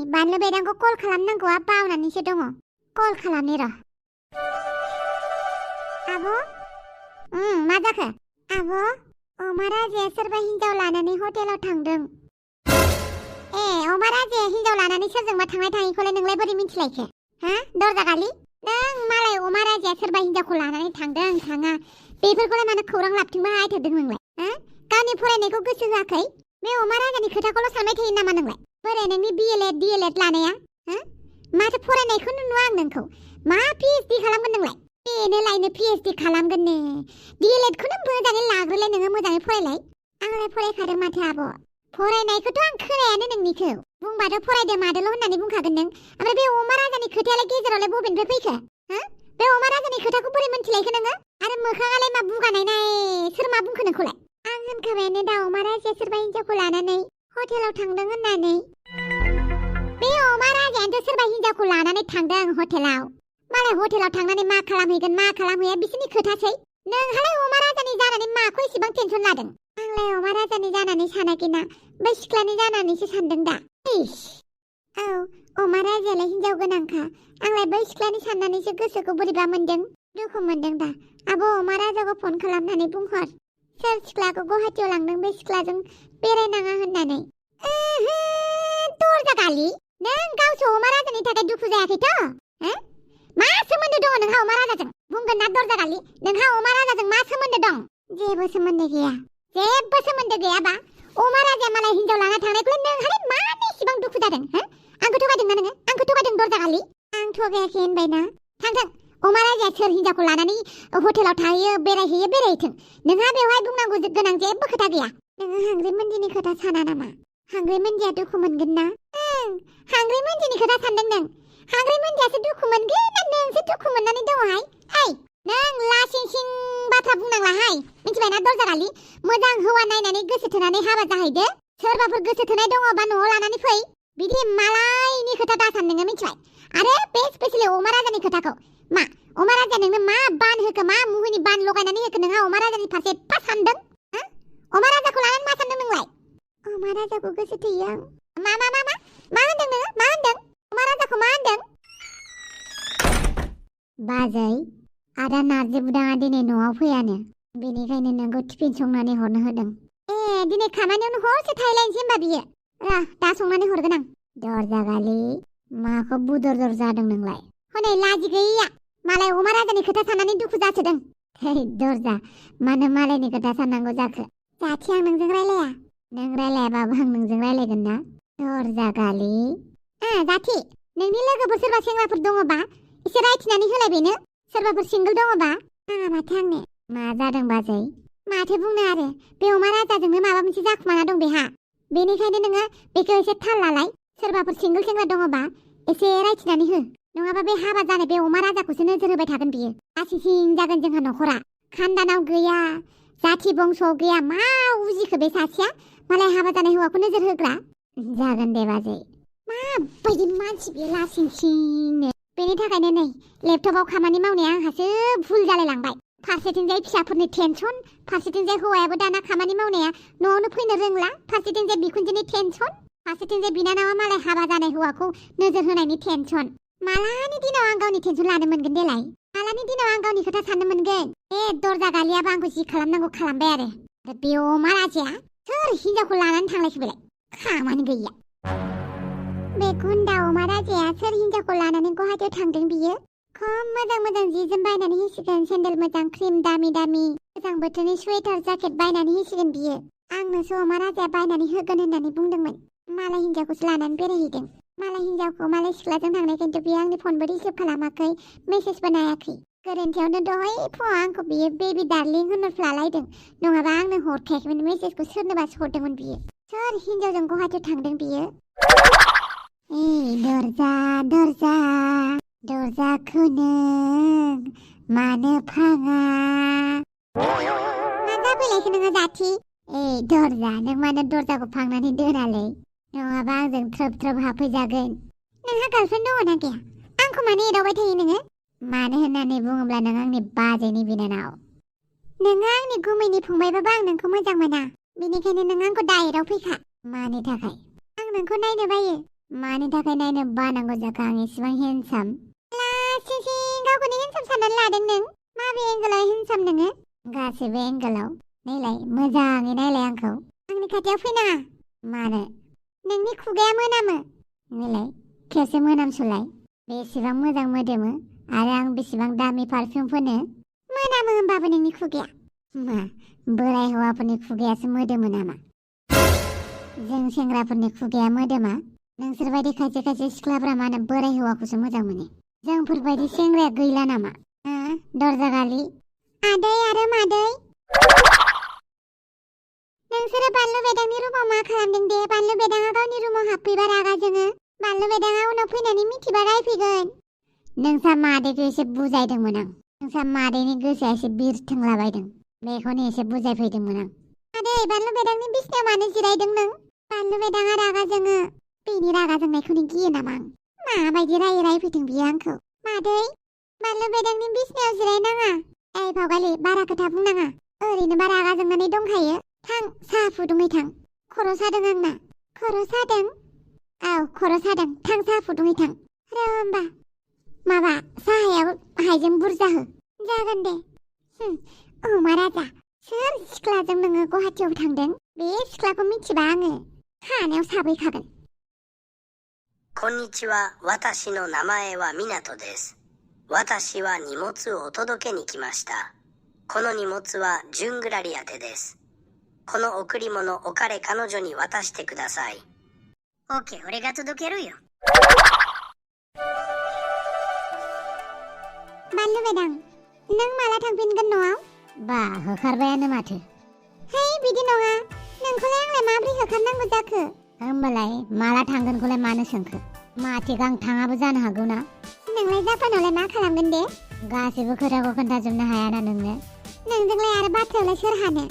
Banlu bedangku call खालामनांगौ बावनानैसो दङ call खालामनि र आब' मा जाखो आब' अमा राजाया सोरबा हिनजाव लानानै हटेलाव थांदों ए अमा राजाया हिनजाव लानानै सोरजोंबा थांनाय थाङैखौलाय नोंलाय बोरै मिथिलायखो हा दरजा गालि नों मालाय अमा राजाया सोरबा हिनजावखौ लानानै थांदों थाङा बेफोरखौलाय मानो खौरां लाबथिंबा हायथारदों नोंलाय हा गावनि फरायनायखौ गोसो होआखै बे अमा राजानि खोथाखौल' सानबाय थायो नामा नोंलाय बोरै नोंनि DLED लानाया हा माथो फरायनायखौनो नुवा आं नोंखौ मा PhD खालामगोन नोंलाय बेनो लायनो PhD खालामगोन नो DLEDखौनो मोजाङै लाग्रोलाय नोङो मोजाङै फरायलाय आंलाय फरायखादों माथो आब' फरायनायखौथ' आं खोनायानो नोंनिखौ बुंबाथ' फरायदो मादोल' होननानै बुंखागोन नों ओमफ्राय बे अमा राजानि खोथायालाय गेजेरावलाय बबेनिफ्राय फैखो हा बे अमा राजानि खोथाखौ बोरै मोनथिलायखो नोङो आरो मोखाङालाय मा बुगानायनाय सोर मा बुंखो नोंखौलाय आं होनखाबायानो दा अमा राजाया सोरबा हिनजावखौ लानानै हटेलाव थांदों होननानै बे अमा राजायानोथ' सोरबा हिनजावखौ लानानै थांदों हटेलाव मालाय हटेलाव थांनानै मा खालामहैगोन मा खालामहैया बिसोरनि खोथासै नोंहालाय अमा राजानि जानानै माखौ एसेबां टेनसन लादों आंलाय अमा राजानि जानानै सानाखैना बै सिख्लानि जानानैसो सानदों दा इस औ अमा राजायालाय हिनजाव गोनांखा आंलाय बै सिख्लानि साननानैसो गोसोखौ बोरैबा मोनदों दुखु मोनदों दा आब' अमा राजाखौ फन खालामनानै बुंहर सोर सिख्लाखौ गुवाहाटियाव लांदों बे सिख्लाजों बेरायनाङा होननानै दरजा गालि नों गावसो अमा राजानि थाखाय दुखु जायाखैथ' मा सोमोन्दो दङ नोंहा अमा राजाजों बुंगोन ना दरजा गालि नोंहा अमा राजाजों मा सोमोन्दो दं जेबो सोमोन्दो गैया जेबो सोमोन्दो गैयाबा अमा राजाया मालाय हिनजाव लाना थांनायखौलाय नोंहालाय मानो एसेबां दुखु जादों आंखौ थगायदोंना नोङो आंखौ थगायदों दरजा गालि आं थगायाखै होनबायना थांथों अमा राजाया सोर हिनजावखौ लानानै हटेलाव थाहैयो बेरायहैयो बेरायथों नोंहा बेवहाय बुंनांगौ गोनां जेबो खोथा गैया नोङो हांग्रि मोनदिनि खोथा साना नामा हांग्रि मोनदिया दुखु मोनगोन ना हांग्रि मोनदिनि खोथा सानदों नों हांग्रि मोनदियासो दुखु मोनगोन ना नोंसो दुखु मोननानै दङहाय ओइ नों लासिं सिं बाथ्रा बुंनांलाहाय मिथिबायना दरजा गालि मोजां हौवा नायनानै गोसो थोनानै हाबा जाहैदो सोरबाफोर गोसो थोनाय दङबा न'आव लानानै फै बिदि मालायनि खोथा दासान नोङो मिथिबाय आरो बे स्पेसियेलि अमा राजानि खोथाखौ मा अमा राजा नोंनो मा बान होखो मा मुहिनि बान लगायनानै होखो नोंहा अमा राजानि फारसे एफा सानदों अमा राजाखौ लानानै मा सानदों नोंलाय अमा राजाखौ गोसो थोयो आं मा होनदों नोङो मा होनदों अमा राजाखौ मा होनदों बाजै आदा नारजि बुदाङा दिनै न'आव फैयानो बेनिखायनो नोंखौ टिफिन संनानै हरनो होदों ए दिनै खामानियावनो हरसे थाहैलायनोसै होमबा बियो दा संनानै हरगोन आं दरजा गालि माखौ बुदर जादों नोंलाय हनै लाजि गैया मालाय अमा राजानि खोथा साननानै दुखु जासोदों दरजा मानो मालायनि खोथा साननांगौ जाखो जाथि आं नोंजों रायलाया नों रायलायाबाबो आं नोंजों रायलायगोन ना दरजा गालि जाथि नोंनि लोगोफोर सोरबा सेंग्राफोर दङबा एसे रायथिनानै होलाय बेनो सोरबाफोर सिंगोल दङबा आंहा माथो आंनो मा जादों बाजै माथो बुंनो आरो बे अमा राजाजोंनो माबा मोनसे जाखुमाना दं बेहा बेनिखायनो नोङो बेखौ एसे थाल लालाय सोरबाफोर सिंगोल सेंग्रा दङबा एसे रायथिनानै हो नङाबा बे हाबा जानाय बे अमा राजाखौसो नोजोर होबाय थागोन बियो लासिंसिं जागोन जोंहा नखरा खानदानाव गैया जाथि बंस'आव गैया मा उजिखो बे सासेया मालाय हाबा जानाय हौवाखौ नोजोर होग्रा जागोन दे बाजै माबायदि मानसि बे लासिंसिंनो बेनि थाखायनो नै लेपटपाव खामानि मावनाया आंहासो भुल जालायलांबाय फारसेथिंजाय फिसाफोरनि टेनसन फारसेथिंजाय हौवायाबो दाना खामानि मावनाया न'आवनो फैनो रोंला फारसेथिंजाय बिखुनजोनि टेनसन फारसेथिंजाय बिनानावा मालाय हाबा जानाय हौवाखौ नोजोर होनायनि टेनसन मालानि दिनाव आं गावनि टेनसन लानो मोनगोन देलाय मालानि दिनाव आं गावनि खोथा साननो मोनगोन बे दरजा गालियाबो आंखौ जि खालामनांगौ खालामबाय आरो बे अमा राजाया सोर हिनजावखौ लानानै थांलायखो बेलाय खामानि गैया बे गुन्दा अमा राजाया सोर हिनजावखौ लानानै गुवाहाटियाव थांदों बियो खम मोजां मोजां जि जोम बायनानै होसिगोन सेन्देल मोजां क्रिम दामि दामि गोजां बोथोरनि स्वेटार जाकेट बायनानै होसिगोन बियो आंनोसो अमा राजाया बायनानै होगोन होननानै बुंदोंमोन मालाय हिनजावखौसो लानानै बेरायहैदों मालाय हिनजावखौ मालाय सिख्लाजों थांनाय खिन्थु बियो आंनि फनबो रिसिभ खालामाखै मेसेजबो नायाखै गोरोन्थियावनो दहाय फुङाव आंखौ बियो बेबि डार्लिं होनहरफ्लालायदों नङाबा आंनो हरखायाखैमोन मेसेजखौ सोरनोबासो हरदोंमोन बियो सोर हिनजावजों गुवाहाटियाव थांदों बियो दरजा दरजा दरजाखौ नों मानो फाङा मा जाबोलायखो नोङो जाथि दरजा नों मानो दरजाखौ फांनानै दोनालै नङाबा आंजों थ्रोब थ्रोब हाबफैजागोन नोंहा गार्लफ्रेन्ड दङ ना गैया आंखौ मानो एदावबाय थायो नोङो मानो होननानै बुङोब्ला नों आंनि बाजैनि बिनानाव नोङो आंनि गुमैनि फंबायबाबो आं नोंखौ मोजां मोना बेनिखायनो नों आंखौ दा एदावफैखा मानि थाखाय आं नोंखौ नायनो बायो मानि थाखाय नायनो बानांगौ जाखो आं एसेबां हेन्डसाम लासिंसिं गावखौनो हेन्डसाम साननानै लादों नों माबे एंगेलाव हेन्डसाम नोङो गासैबो एंगेलाव नायलाय मोजाङै नायलाय आंखौ आंनि खाथियाव फैनाङा मानो नोंनि खुगाया मोनामो नायलाय खेबसे मोनामसुलाय बेसेबां मोजां मोदोमो आरो आं बेसेबां दामि पारफिउम फोनो मोनामो होमबाबो नोंनि खुगाया मा बोराय हौवाफोरनि खुगायासो मोदोमो नामा जों सेंग्राफोरनि खुगाया मोदोमा नोंसोरबायदि खायसे खायसे सिख्लाफ्रा मानो बोराय हौवाखौसो मोजां मोनो जोंफोरबायदि सेंग्राया गैला नामा दरजा गालि आदै आरो मादै नोंसोरो बानलु बेदांनि रुमाव मा खालामदों दे बानलु बेदाङा गावनि रुमाव हाबफैबा रागा जोङो बानलु बेदाङा उनाव फैनानै मिथिबा रायफैगोन नोंसा मादैखौ एसे बुजायदोंमोन आं नोंसा मादैनि गोसोआ एसे बिरथिंलाबायदों बेखौनो एसे बुजायफैदोंमोन आं आदै बानलु बेदांनि बिसिनायाव मानो जिरायदों नों बानलु बेदाङा रागा जोङो बेनि रागा जोंनायखौनो गियो नामा आं माबायदि रायै रायफैदों बियो आंखौ मादै बानलु बेदांनि बिसिनायाव जिरायनाङा फावगालि बारा खोथा बुंनाङा ओरैनोबा रागा जोंनानै दंखायो थां साहा फुदुङै थां खर' सादों आंना खर' सादों औ खर' सादों थां साहा फुदुङै थां र' होमबा माबा साहायाव हाइजें बुरजा हो जागोन दे अमा राजा सोर सिख्लाजों नोङो गुवाहाटियाव थांदों बे सिख्लाखौ मिथिबा आङो खानायाव साबैखागोन こんにちは。私の名前はミナトです。私は荷物を届けに来ました。この荷物はジュングラリ宛てです。この贈り物を彼女に渡してください。OK、俺が届けるよ。बानलु बेदां नों माला थांफिनगोन न'आव बा होखारबायानो माथो है बिदि नङा नोंखौलाय आंलाय माब्रै होखारनांगौ जाखो होमबालाय माला थांगोनखौलाय मानो सोंखो माथिग आं थाङाबो जानो हागौ ना नोंलाय जापानावलाय मा खालामगोन दे गासैबो खोथाखौ खोन्थाजोबनो हायाना नोंनो नोंजोंलाय आरो बाथ्रायावलाय सोर हानो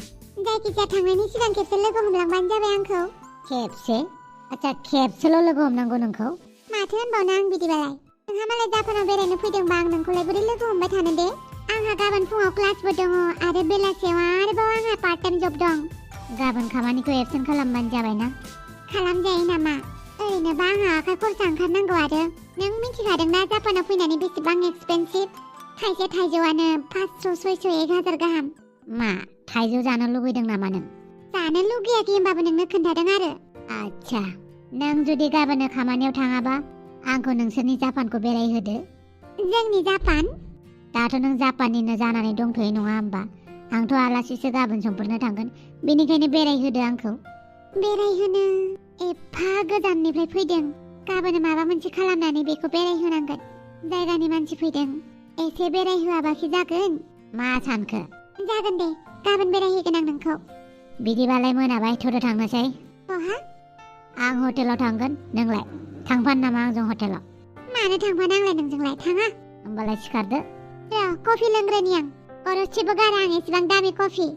जायखिजाया थांनायनि सिगां खेबसे लोगो हमलांबानो जाबाय आंखौ खेबसे आच्छा खेबसेल' लोगो हमनांगौ नोंखौ माथो होनबावनो आं बिदिबालाय नोंहा मालाय जापानाव बेरायनो फैदोंबा आं नोंखौलाय बोरै लोगो हमबाय थानो दे आंहा गाबोन फुङाव क्लासबो दङ आरो बेलासियाव आरोबाव आंहा पार्ट टाइम जब दं गाबोन खामानिखौ एबसेन्ट खालामबानो जाबायना खालामजायो नामा ओरैनोबा आंहा आखाइ खरसा ओंखारनांगौ आरो नों मिथिखादोंना जापानाव फैनानै बेसेबां एक्सपेन्सिभ थाइसे थाइजौआनो 500 600 1000 गाहाम मा थाइजौ जानो लुबैदों नामा नों जानो लुगैयाखै होमबाबो नोंनो खोन्थादों आरो आच्छा नों जुदि गाबोनो खामानियाव थाङाबा आंखौ नोंसोरनि जापानखौ बेरायहोदो जोंनि जापान दाथ' नों जापाननिनो जानानै दंथ'यो नङा होमबा आंथ' आलासिसो गाबोन समफोरनो थांगोन बेनिखायनो बेरायहोदो आंखौ बेरायहोनो एफा गोजाननिफ्राय फैदों गाबोन माबा मोनसे खालामनानै बेखौ बेरायहोनांगोन जायगानि मानसि फैदों एसे बेरायहोआबाखि जागोन मा सानखो जागोन दे गाबोन बेरायहैगोन आं नोंखौ। बिदिबालाय मोनाबाय थौदो थांनोसै। बहा? आं हटेलाव थांगोन नोंलाय थांफानो नामा आंजों हटेलाव? मानो थांफानो आंलाय नोंजोंलाय थाङा। होमबालाय सिखारदो। र' कफि लोंग्रोनि आं खरसेबो गारा आं एसेबां दामि कफि।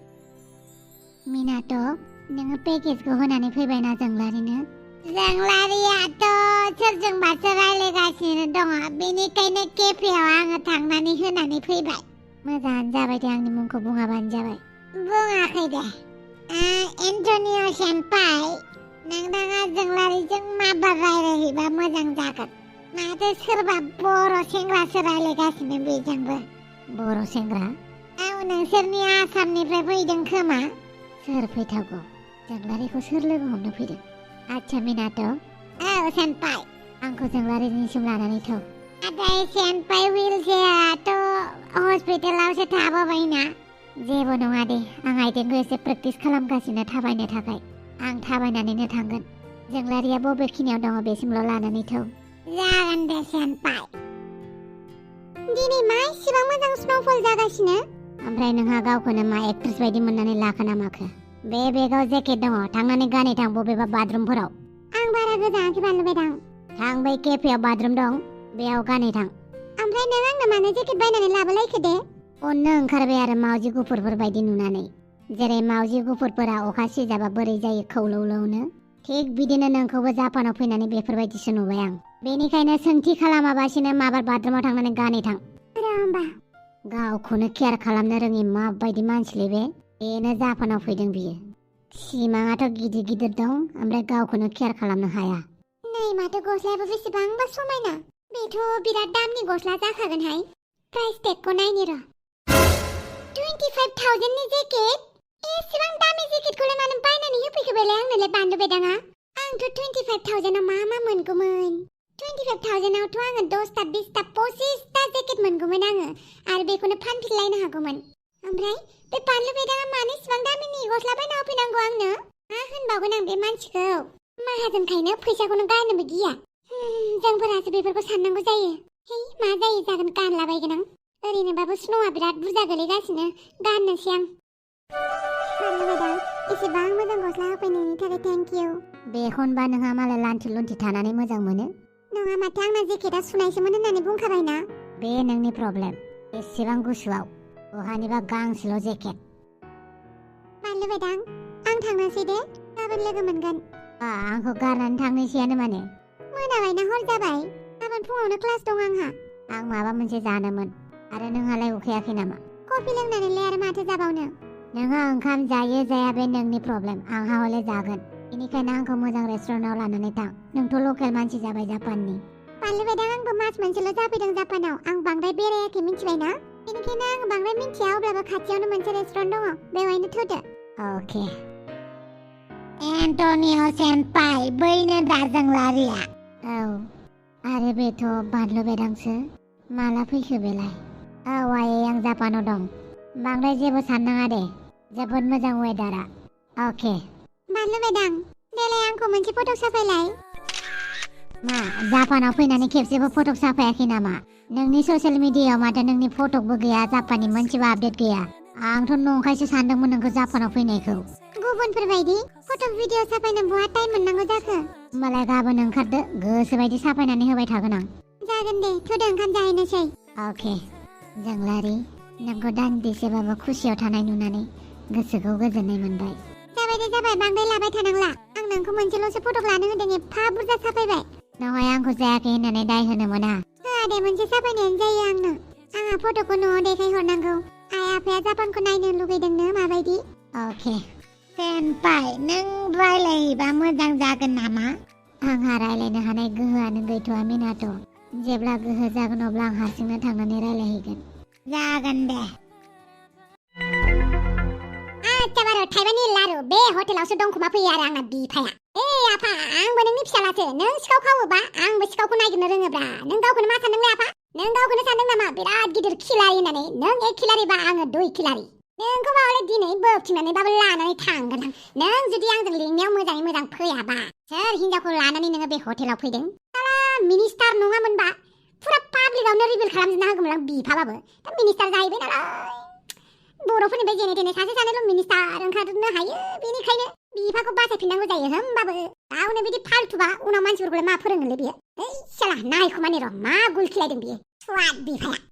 मिनाथ' नोङो पेकेजखौ होनानै फैबायना जोंलारिनो? जोंलारियाथ' सोरजोंबासो रायलायगासिनो दङ बेनिखायनो केफेआव आङो थांनानै होनानै फैबाय। मोजाङानो जाबाय दे आंनि मुंखौ बुङाबानो जाबाय। बुङाखै दे। एन्टनिय' सेनपाइ नोंथाङा जोंलारिजों माबार रायलायहैबा मोजां जागोन। माथो सोरबा बर' सेंग्रासो रायलायगासिनो बेजोंबो। बर' सेंग्रा? औ नोंसोरनि आसामनिफ्राय फैदों खोमा। सोर फैथावगौ? जोंलारिखौ सोर लोगो हमनो फैदों? आच्छा मिनाथ' औ सेनपाइ आंखौ जोंलारिनिसिम लानानै थौ। नाथाय सेनपाइ हुइलचेयाराथ' हस्पिटालावसो थाबोबायना। जेबो नङा दे आं आइथिंखौ एसे प्रेक्टिस खालामगासिनो थाबायनो थाखाय। आं थाबायनानैनो थांगोन। जोंलारिया बबेखिनियाव दङ बेसिमल' लानानै थौ। जागोन दे सेनपाइ। दिनै मा इसिबां मोजां स्नोफल जागासिनो? ओमफ्राय नोंहा गावखौनो मा एक्ट्रेस बायदि मोननानै लाखो ना माखो? बे बेगाव जेकेट दङ थांनानै गानै थां बबेबा बाथरुमफोराव। आं बारा गोजानाखै बानलु बेदां। थां बै केफेआव बाथरुम दं बेयाव गानै थां। ओमफ्राय नों आंनो मानो जेकेट बायनानै लाबोलायखो दे? अननो ओंखारबाय आरो मावजि गुफुरफोर बायदि नुनानै। जेरै मावजि गुफुरफोरा अखा सिजाबा बोरै जायो खौलौलौनो, थिग बिदिनो नोंखौबो जापानाव फैनानै बेफोरबायदिसो नुबाय आं। बेनिखायनो सोंथि खालामाबासिनो माबार बाथरुमाव थांनानै गानै थां। र' होमबा। गावखौनो केयार खालामनो रोङि माबायदि मानसिलै बे? बेनो जापानाव फैदों बियो। सिमाङाथ' गिदिर गिदिर दं ओमफ्राय गावखौनो केयार खालामनो हाया। नै माथो गस्लायाबो बेसेबांबा समायना। बेथ' बिराद दामनि गस्ला जाखागोनहाय। प्राइस टेगखौ नायनि र'। 25,000 नि जेकेट? एसेबां दामि जेकेटखौलाय मानो बायनानै होफैखो बेलाय आंनोलाय बानलु बेदाङा? आंथ' 25,000 आव मा मोनगौमोन? 25,000 आवथ' आङो 10टा 20टा 25टा जेकेट मोनगौमोन आङो आरो बेखौनो फानफिनलायनो हागौमोन। ओमफ्राय बे बानलु बेदाङा मानो इसिबां दामिनि गस्ला बायना होफैनांगौ आंनो? मा होनबावगोन आं बे मानसिखौ? माहाजोनखायनो फैसाखौनो गारनोबो गिया। जोंफोरासो बेफोरखौ साननांगौ जायो। है मा जायो जागोन गानलाबायगोन आं। ओरैनोबाबो स्नोआ बिराद बुरजा गोलैगासिनो गाननोसै आं। बानलु बेदां एसेबां मोजां गस्ला होफैनायनि थाखाय थेंक इउ। बेखौनोबा नोंहा मालाय लान्थि लुन्थि थानानै मोजां मोनो? नङा माथो आंना जेकेटआ सुनायसोमोन होननानै बुंखाबायना। बे नोंनि प्रब्लेम। एसेबां गुसुआव बहानिबा गांसेल' जेकेट। बानलु बेदां आं थांनोसै दे गाबोन लोगो मोनगोन। आंखौ गारनानै थांनोसैयानो माने? मोनाबायना हर जाबाय। गाबोन फुङावनो क्लास दं आंहा। आं माबा मोनसे जानोमोन। आरो नोंहालाय उखैयाखै नामा? कफि लोंनानैलाय आरो माथो जाबावनो? नोंहा ओंखाम जायो जाया बे नोंनि प्रब्लेम। आंहा हले जागोन। बेनिखायनो आंखौ मोजां रेस्टुरेन्टाव लानानै थां। नोंथ' लकेल मानसि जाबाय जापाननि। बानलु बेदां आंबो मास मोनसेल' जाफैदों जापानाव। आं बांद्राय बेरायाखै मिथिबायना। बेनिखायनो आं बांद्राय मिथिया अब्लाबो खाथियावनो मोनसे रेस्टुरेन्ट दङ बेवहायनो थुदो। अके। एन्टनिय' सेनपाइ बैनो दा जोंलारिया। औ आरो बेथ' बानलु बेदांसो। माला फैखो बेलाय? औ आयै आं जापानाव दं। बांद्राय जेबो साननाङा दे। जोबोद मोजां वेदारा। अके। बानलु बेदां देलाय आंखौ मोनसे फट' साफायलाय। मा जापानाव फैनानै खेबसेबो फटक साफायाखै नामा? नोंनि ससियेल मिडियायाव माथो नोंनि फटकबो गैया जापाननि मोनसेबो आपडेट गैया। आंथ' नंखायसो सानदोंमोन नोंखौ जापानाव फैनायखौ। गुबुनफोरबायदि फट' भिडिअ साफायनो बहा टाइम मोननांगौ जाखो? होमबालाय गाबोन ओंखारदो गोसोबायदि साफायनानै होबाय थागोन आं। जागोन दे थुदो ओंखाम जाहैनोसै। अके। जोंलारि नोंखौ दान्दिसेबाबो खुसियाव थानाय नुनानै गोसोखौ गोजोननाय मोनबाय। जाबाय दे जाबाय बांद्राय लाबाय थानांला। आं नोंखौ मोनसेल'सो फटक लानो होदों एफा बुरजा साफायबाय। नहाय आंखौ जायाखै होननानै दाय होनो मोना। होआ दे मोनसे साफायनायानो जायो आंनो। आंहा फट'खौ न'आव देखायहरनांगौ। आइ आफाया जापानखौ नायनो लुगैदोंनो माबायदि। अके। सेनपाइ नों रायलायहैबा मोजां जागोन नामा? आंहा रायलायनो हानाय गोहोआनो गैथ'आ मिनाथ'। जेब्ला गोहो जागोन अब्ला आं हारसिंनो थांनानै रायलायहैगोन। जागोन दे। आच्छा बारु थाइबानि लारु बे हटेलावसो दंखोमा फैयो आरो आंना बिफाया। आफा आंबो नोंनि फिसालासो। नों सिखाव खावोबा आंबो सिखावखौ नागिरनो रोङोब्रा। नों गावखौनो मा सानदोंलै आफा? नों गावखौनो सानदों नामा बिराद गिदिर खिलारि होननानै? नों एक खिलारिबा आङो दुइ खिलारि। नोंखौबा हले दिनै बोबथिंनानैबाबो लानानै थांगोन आं। नों जुदि आंजों लिंनायाव मोजाङै मोजां फैयाबा। सोर हिनजावखौ लानानै नोङो बे हटेलाव फैदों? साला मिनिस्टार नङामोनबा फुरा पाब्लिकआवनो रिभिल खालामजोबना होगौमोन आं बिफाबाबो। दा मिनिस्टार जाहैबाय नालाय बर'फोरनिफ्राय जेने थेने सासे सानैल' मिनिस्टार ओंखारनो हायो बेनिखायनो बिफाखौ बासायफिननांगौ जायो होमबाबो गावनो बिदि फाल्थुबा उनाव मानसिफोरखौलाय मा फोरोंगोनलै बियो ओइ साला नायखुमानि र' मा गुल खिलायदों बियो स्वाद बिफाया